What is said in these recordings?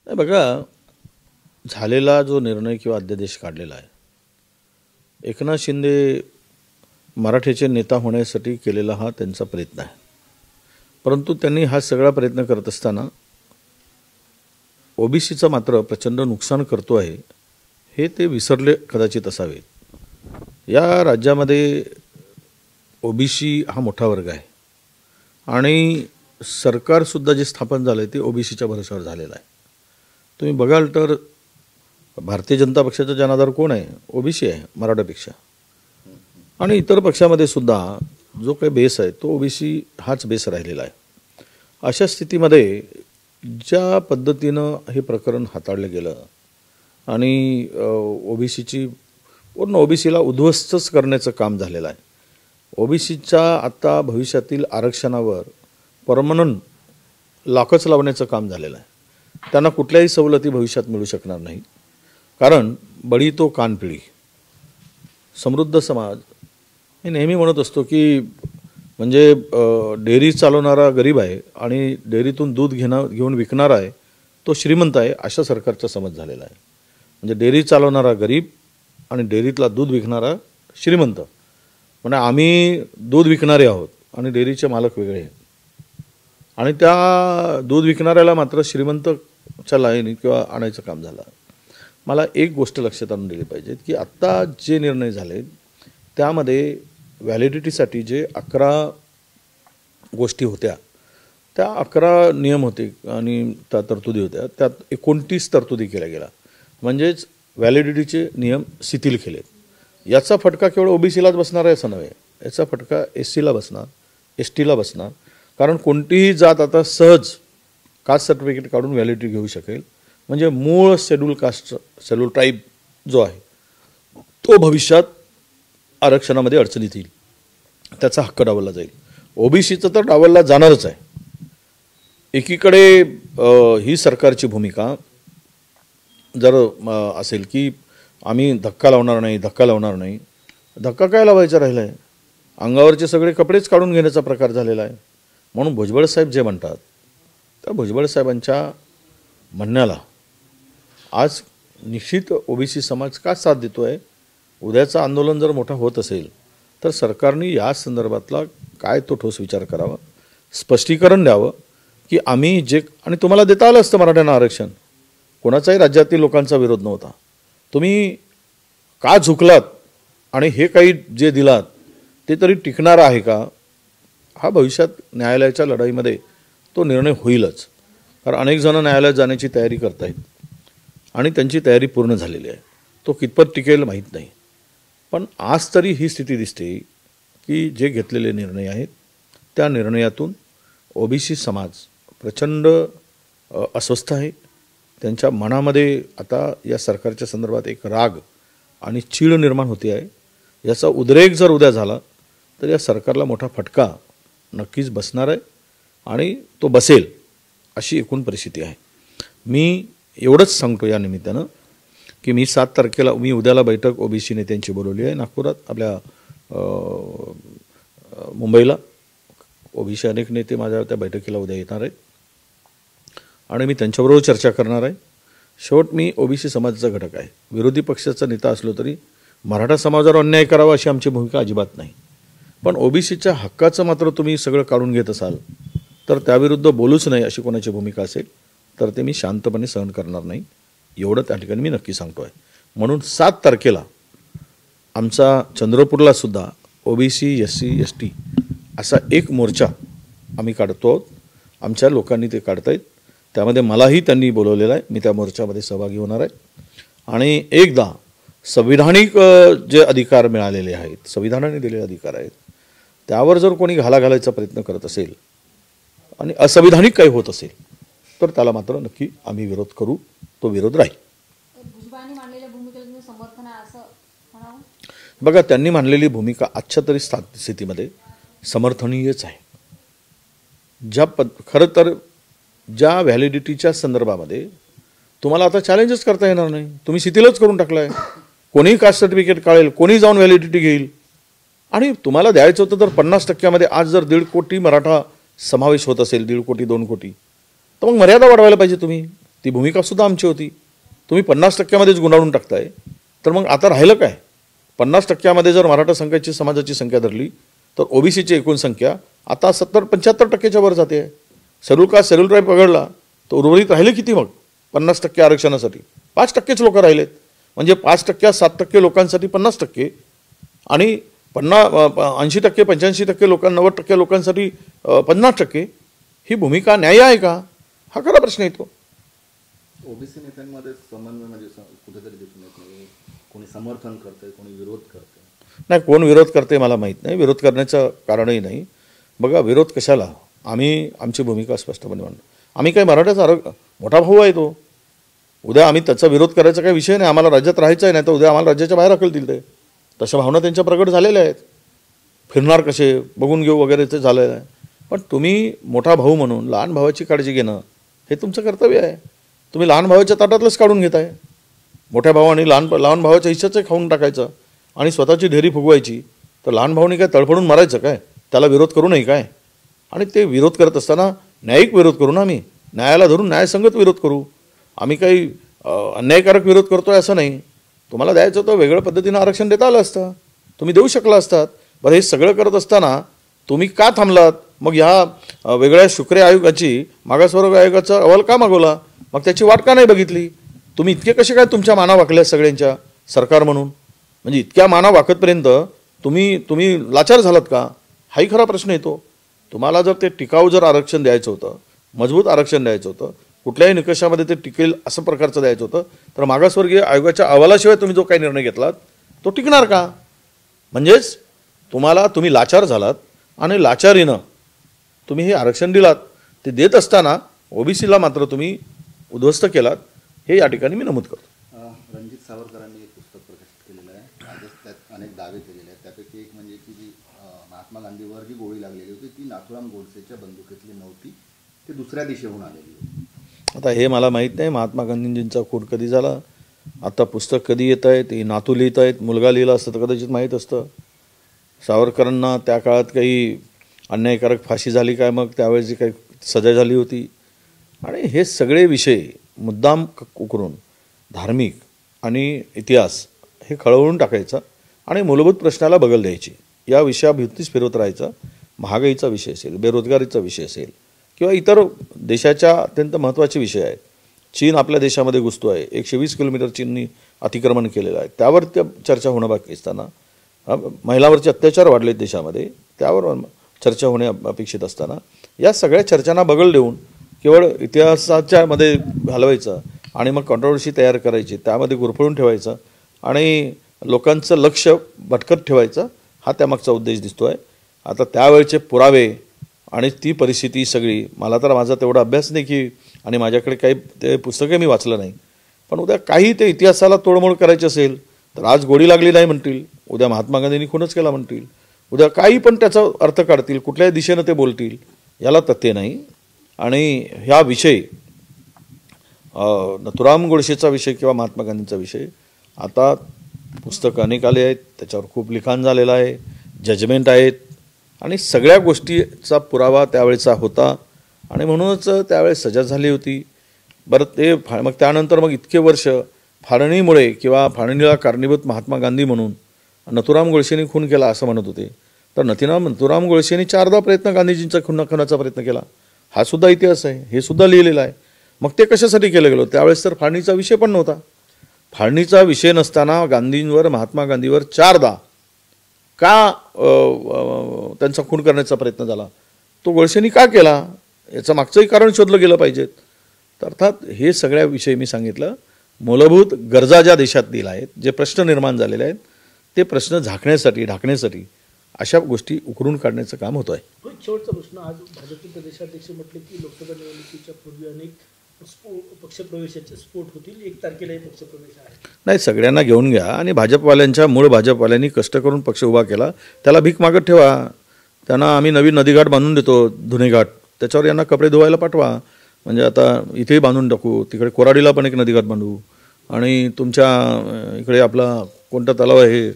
बघा, झालेला जो निर्णय किंवा अध्यादेश काढलेला आहे, एकनाथ शिंदे मराठीचे नेता होण्यासाठी केलेला हा त्यांचा प्रयत्न आहे. परंतु त्यांनी हा सगळा प्रयत्न करत असताना ओबीसीचं मात्र प्रचंड नुकसान करतो आहे हे ते विसरले कदाचित असावेत. या राज्यामध्ये ओबीसी हा मोठा वर्ग आहे आणि सरकारसुद्धा जे स्थापन झालं आहे ते ओबीसीच्या भरोश्यावर झालेलं आहे. तुम्ही बघाल तर भारतीय जनता पक्षाचा जनाधार कोण आहे? ओबीसी आहे मराठापेक्षा. आणि इतर पक्षामध्ये सुद्धा जो काही बेस आहे तो ओबीसी हाच बेस राहिलेला आहे. अशा स्थितीमध्ये ज्या पद्धतीनं हे प्रकरण हाताळलं गेलं आणि ओबीसीची पूर्ण ओबीसीला उद्ध्वस्तच करण्याचं काम झालेलं आहे. ओबीसीच्या आता भविष्यातील आरक्षणावर परमनंट लाखच लावण्याचं काम झालेलं आहे. त्यांना कुठल्याही सवलती भविष्यात मिळू शकणार नाही. कारण बळी तो कानपिळी. समृद्ध समाज हे नेहमी म्हणत असतो की म्हणजे डेअरी चालवणारा गरीब आहे आणि डेअरीतून दूध घेऊन विकणारा आहे तो श्रीमंत आहे, अशा सरकारचा समज झालेला आहे. म्हणजे डेअरी चालवणारा गरीब आणि डेअरीतला दूध विकणारा श्रीमंत. म्हणजे आम्ही दूध विकणारे आहोत आणि डेअरीचे मालक वेगळे आहेत. आणि त्या दूध विकणाऱ्याला मात्र श्रीमंतच्या लाईनीत किंवा आणायचं काम झालं. मला एक गोष्ट लक्षात आणून दिली पाहिजे की आत्ता जे निर्णय झाले त्यामध्ये व्हॅलिडिटीसाठी जे 11 गोष्टी होत्या, त्या 11 नियम होते आणि त्या तरतुदी होत्या, त्यात 29 तरतुदी केल्या गेल्या. म्हणजेच व्हॅलिडिटीचे नियम शिथिल केलेत. याचा फटका केवळ ओबीसीलाच बसणार आहे असं नव्हे, याचा फटका एससीला बसणार, एसटीला बसणार. कारण कोणतीही जात आता सहज कास्ट सर्टिफिकेट काढून व्हॅलिडिटी घेऊ शकेल. म्हणजे मूळ शेड्यूल कास्ट शेड्यूल ट्राईब जो आहे तो भविष्यात आरक्षणामध्ये अडचणीत येईल, त्याचा हक्क डावलला जाईल. ओबीसीचं तर डावलला जाणारच आहे. एकीकडे ही सरकारची भूमिका जर असेल की आम्ही धक्का लावणार नाही. धक्का काय लावायचा राहिला आहे? अंगावरचे सगळे कपडेच काढून घेण्याचा प्रकार झालेला आहे. म्हणून भुजबळ साहेब जे म्हणतात त्या भुजबळ साहेबांच्या म्हणण्याला आज निश्चित ओबीसी समाज का साथ देतो आहे? उद्याचं आंदोलन जर मोठा होत असेल तर सरकारने या संदर्भातला काय तो ठोस विचार करावा, स्पष्टीकरण द्यावं की आम्ही जे, आणि तुम्हाला देता आलं असतं मराठ्यांना आरक्षण, कोणाचाही राज्यातील लोकांचा विरोध नव्हता. तुम्ही का झुकलात आणि हे काही जे दिलात ते तरी टिकणार आहे का? हा भविष्यात न्यायालयाच्या लढाईमध्ये तो निर्णय होईलच. कारण अनेक जण न्यायालयात जाण्याची तयारी करत आहेत आणि त्यांची तयारी पूर्ण झालेली आहे. तो कितपत टिकेल माहीत नाही. पण आज तरी ही स्थिती दिसते की जे घेतलेले निर्णय आहेत त्या निर्णयातून ओबीसी समाज प्रचंड अस्वस्थ आहे. त्यांच्या मनामध्ये आता या सरकारच्या संदर्भात एक राग आणि चीड निर्माण होते आहे. याचा उद्रेक जर उद्या झाला तर या सरकारला मोठा फटका नक्कीच बसणार आहे आणि तो बसेल अशी एकूण परिस्थिती आहे. मी एवढंच सांगतो या निमित्तानं की मी 7 तारखेला उद्याला बैठक ओबीसी नेत्यांची बोलवली आहे नागपुरात, आपल्या मुंबईला. ओबीसी अनेक नेते माझ्या त्या बैठकीला उद्या येणार आहेत आणि मी त्यांच्याबरोबर चर्चा करणार आहे. शेवट मी ओबीसी समाजाचा घटक आहे. विरोधी पक्षाचा नेता असलो तरी मराठा समाजावर अन्याय करावा अशी आमची भूमिका अजिबात नाही. पण ओबीसीच्या हक्काचं मात्र तुम्ही सगळं काढून घेत असाल तर त्याविरुद्ध बोलूच नाही अशी कोणाची भूमिका असेल तर ते मी शांतपणे सहन करणार नाही, एवढं त्या ठिकाणी मी नक्की सांगतो आहे. म्हणून 7 तारखेला आमचा चंद्रपूरला सुद्धा ओबीसी SC ST असा एक मोर्चा आम्ही काढतो आहोत. आमच्या लोकांनी ते काढतायत. त्यामध्ये मलाही त्यांनी बोलवलेलं आहे. मी त्या मोर्चामध्ये सहभागी होणार आहे. आणि एकदा संविधानिक जे अधिकार मिळालेले आहेत, संविधानाने दिलेले अधिकार आहेत, त्यावर जर कोणी घालायचा प्रयत्न करत असेल आणि असंविधानिक काही होत असेल तर त्याला मात्र नक्की आम्ही विरोध करू. तो विरोध राहील. बघा, त्यांनी मांडलेली भूमिका आजच्या तरी स्थितीमध्ये समर्थनीयच आहे. खरं तर ज्या व्हॅलिडिटीच्या संदर्भामध्ये तुम्हाला आता चॅलेंजच करता येणार नाही. तुम्ही शिथिलच करून टाकलं आहे. कोणीही कास्ट सर्टिफिकेट काढेल, कोणी जाऊन व्हॅलिडिटी घेईल. आणि तुम्हाला द्यायचं होतं तर 50% आज जर 1.5 कोटी मराठा समावेश होत असेल, 1.5 कोटी 2 कोटी, तर मग मर्यादा वाढवायला पाहिजे तुम्ही. ती भूमिकासुद्धा आमची होती. तुम्ही 50%मध्येच गुंडाळून टाकताय, तर मग आता राहिलं काय? 50%मध्ये जर मराठा समाजाची संख्या धरली तर ओबीसीची एकूण संख्या आता 70-75%च्या वर जाते आहे. शेड्यूल ट्राईब पकडला तर उर्वरित राहिले किती मग 50% आरक्षणासाठी? 5%च लोक राहिलेत. म्हणजे 5% 7% लोकांसाठी 50% आणि 80% 85% लोकांना 90% लोकांसाठी 50%. ही भूमिका न्याय आहे का? हा खरा प्रश्न येतो. ओबीसी नेत्यांमध्ये समन्वय म्हणजे कुठेतरी दिसून येत नाही. कोणी समर्थन करते, कोणी विरोध करते. नाही, कोण विरोध करते मला माहीत नाही. विरोध करण्याचं कारणही नाही. बघा, विरोध कशाला? आम्ही आमची भूमिका स्पष्टपणे मांडतो. आम्ही काही मराठ्याचा मोठा भाऊ आहे तो. उद्या आम्ही त्याचा विरोध करायचा काही विषय नाही. आम्हाला राज्यात राहायचं आहे, नाही तर उद्या आम्हाला राज्याच्या बाहेर हकलतील ते. तशा भावना त्यांच्या प्रकट झालेल्या आहेत. फिरणार कसे, बघून घेऊ वगैरे ते झालेलं आहे. पण तुम्ही मोठा भाऊ म्हणून लहान भावाची काळजी घेणं हे तुमचं कर्तव्य आहे. तुम्ही लहान भावाच्या ताटातलंच काढून घेताय. मोठ्या भावाने लहान भावाच्या हिश्श्याचं खाऊन टाकायचं आणि स्वतःची ढेरी फुगवायची. तर लहान भावाने काय तडफडून मारायचं काय? त्याला विरोध करू नये काय? आणि ते विरोध करत असताना न्यायिक विरोध करू ना. आम्ही न्यायाला धरून न्यायसंगत विरोध करू. आम्ही काही अन्यायकारक विरोध करतोय असं नाही. तुम्हाला द्यायचं होतं वेगळ्या पद्धतीनं आरक्षण देता आलं असतं, तुम्ही देऊ शकला असतात. बरं, हे सगळं करत असताना तुम्ही का थांबलात? मग ह्या वेगळ्या शुक्रे आयोगाची, मागासवर्ग आयोगाचा अहवाल का मागवला? मग त्याची वाट का नाही बघितली? तुम्ही इतके कसे काय तुमच्या माना वाकल्या सगळ्यांच्या सरकार म्हणून? म्हणजे इतक्या माना वाकतपर्यंत तुम्ही लाचार झालात का? हाही खरा प्रश्न येतो. तुम्हाला जर ते टिकाऊ आरक्षण द्यायचं होतं, मजबूत आरक्षण द्यायचं होतं, कुठल्याही निकषामध्ये ते टिकेल असं प्रकारचं द्यायचं होतं, तर मागासवर्गीय आयोगाच्या अहवालाशिवाय तुम्ही जो काही निर्णय घेतलात तो टिकणार का? म्हणजेच तुम्ही लाचार झालात आणि लाचारीनं तुम्ही हे आरक्षण दिलात. ते देत असताना ओबीसीला मात्र तुम्ही उद्ध्वस्त केलात. हे या ठिकाणी मी नमूद करतो. रणजित सावरकरांनी एक पुस्तक प्रकाशित केलेलं आहे. आजच त्यात अनेक दावे केलेले आहेत. त्यापैकी एक म्हणजे की जी महात्मा गांधीवर जी गोळी लागलेली होती ती नाथुराम गोडसेच्या बंदुकीतली नव्हती, ती दुसऱ्या दिशेहून आलेली होती. आता हे मला माहीत नाही महात्मा गांधींजींचा खून कधी झाला, आता पुस्तक कधी येत आहे, ते नातू लिहित आहेत, मुलगा लिहिला असतं तर कदाचित माहीत असतं. सावरकरांना त्या काळात काही अन्यायकारक फाशी झाली काय, मग त्यावेळेस जी काही सजा झाली होती. आणि हे सगळे विषय मुद्दाम करून धार्मिक आणि इतिहास हे खळवळून टाकायचा आणि मूलभूत प्रश्नाला बगल द्यायची. या विषयाभोवतीच फिरवत राहायचं. महागाईचा विषय असेल, बेरोजगारीचा विषय असेल किंवा इतर देशाच्या अत्यंत महत्त्वाचे विषय आहेत. चीन आपल्या देशामध्ये घुसतो आहे, 120 किलोमीटर चीननी अतिक्रमण केलेलं आहे, त्यावर त्या चर्चा होणं बाकी असताना, महिलांवरचे अत्याचार वाढलेत देशामध्ये, त्यावर चर्चा होणे अपेक्षित असताना या सगळ्या चर्चांना बगल देऊन केवळ इतिहासाच्या मध्ये घालवायचं आणि मग कॉन्ट्रोवर्सी तयार करायची, त्यामध्ये गुरफळून ठेवायचं आणि लोकांचं लक्ष भटकत ठेवायचं, हा त्यामागचा उद्देश दिसतो आहे. आता त्यावेळचे पुरावे आणि ती परिस्थिती सगळी, मला तर माझा तेवढा अभ्यास नाही की, आणि माझ्याकडे काही ते पुस्तकं मी वाचलं नाही, पण उद्या काही ते इतिहासाला तोडमोड करायची असेल तर आज गोळी लागली नाही म्हणतील, उद्या महात्मा गांधींनी खूनच केला म्हणतील, उद्या काही पण त्याचा अर्थ काढतील, कुठल्याही दिशेनं ते बोलतील, याला तथ्य नाही. आणि ह्या विषय नथुराम गोडसेचा विषय किंवा महात्मा गांधींचा विषय आता पुस्तकं अनेक आले आहेत, त्याच्यावर खूप लिखाण झालेलं आहे, जजमेंट आहेत आणि सगळ्या गोष्टीचा पुरावा त्यावेळेचा होता आणि म्हणूनच त्यावेळेस सजा झाली होती. बरं, ते मग त्यानंतर मग इतके वर्ष फाळणीमुळे किंवा फाळणीला कारणीभूत महात्मा गांधी म्हणून नथुराम गोडसेंनी खून केला असं म्हणत होते. तर नथुराम गोडसेंनी 4दा प्रयत्न गांधीजींचा खुनाचा प्रयत्न केला, हा सुद्धा इतिहास आहे, हे सुद्धा लिहिलेलं आहे. मग ते कशासाठी केलं गेलं? त्यावेळेस तर फाळणीचा विषय पण नव्हता. फाळणीचा विषय नसताना महात्मा गांधीवर 4दा का त्यांचा खून करण्याचा प्रयत्न झाला, तो गोडसेंनी का केला, याचं मागचंही कारण शोधलं गेलं पाहिजेत. तर अर्थात हे सगळ्या विषयी मी सांगितलं, मूलभूत गरजा ज्या देशात दिल्या आहेत, जे प्रश्न निर्माण झालेले आहेत, ते प्रश्न ढाकण्यासाठी अशा गोष्टी उकरून काढण्याचं काम होतं आहे. शेवटचा प्रश्न, आज भाजपचे प्रदेशाध्यक्ष म्हटले की लोकसभा निवडणुकीच्या पूर्वी अनेक पक्षप्रवेशाचे स्फोट होतील, 1 तारखेला हे पक्षप्रवेश आहे. नाही, सगळ्यांना घेऊन घ्या आणि मूळ भाजपवाल्यांनी कष्ट करून पक्ष उभा केला, त्याला भीक मागत ठेवा. त्यांना आम्ही नवीन नदीघाट बांधून देतो, धुणेघाट, त्याच्यावर यांना कपडे धुवायला पाठवा. म्हणजे आता इथेही बांधून टाकू, तिकडे कोराडीला पण एक नदीघाट बांधू आणि तुमच्या इकडे आपला कोणता तलाव आहे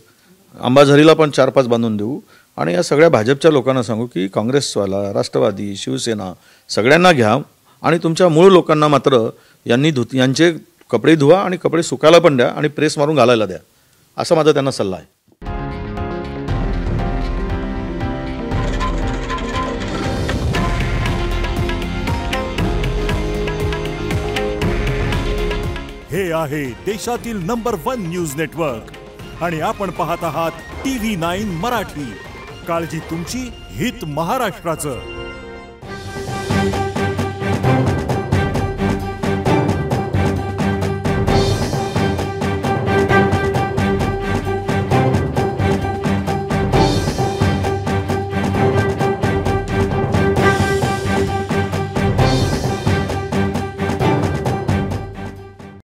अंबाझरीला पण 4-5 बांधून देऊ. आणि या सगळ्या भाजपच्या लोकांना सांगू की काँग्रेसवाला, राष्ट्रवादी, शिवसेना सगळ्यांना घ्या आणि तुमच्या मूळ लोकांना मात्र यांचे कपडे धुवा आणि कपडे सुकायला पण द्या आणि प्रेस मारून घालायला द्या, असा माझा त्यांना सल्ला आहे. हे आहे देशातील नंबर 1 न्यूज नेटवर्क आणि आपण पाहत आहात TV9 मराठी. काळजी तुमची, हित महाराष्ट्राचं.